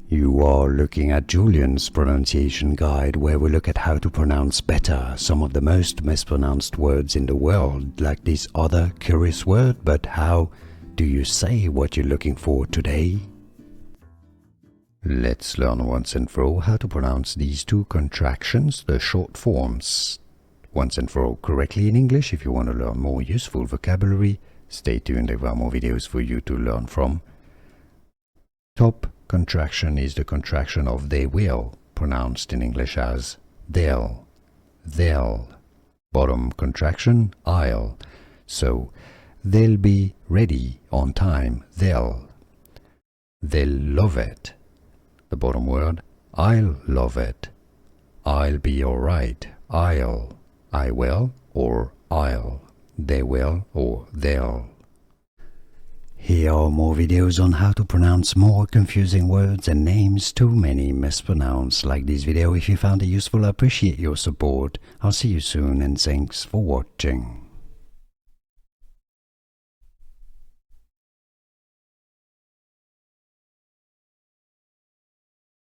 You are looking at Julian's pronunciation guide, where we look at how to pronounce better some of the most mispronounced words in the world, like this other curious word. But how do you say what you're looking for today? Let's learn once and for all how to pronounce these two contractions, the short forms, once and for all correctly in English. If you want to learn more useful vocabulary, stay tuned, there are more videos for you to learn from. Top contraction is the contraction of they will, pronounced in English as they'll, they'll. Bottom contraction, I'll. So, they'll be ready on time, they'll love it. The bottom word, I'll love it. I'll be alright, I'll. I will or I'll. They will or they'll. Here are more videos on how to pronounce more confusing words and names too many mispronounced. Like this video if you found it useful. I appreciate your support. I'll see you soon and thanks for watching.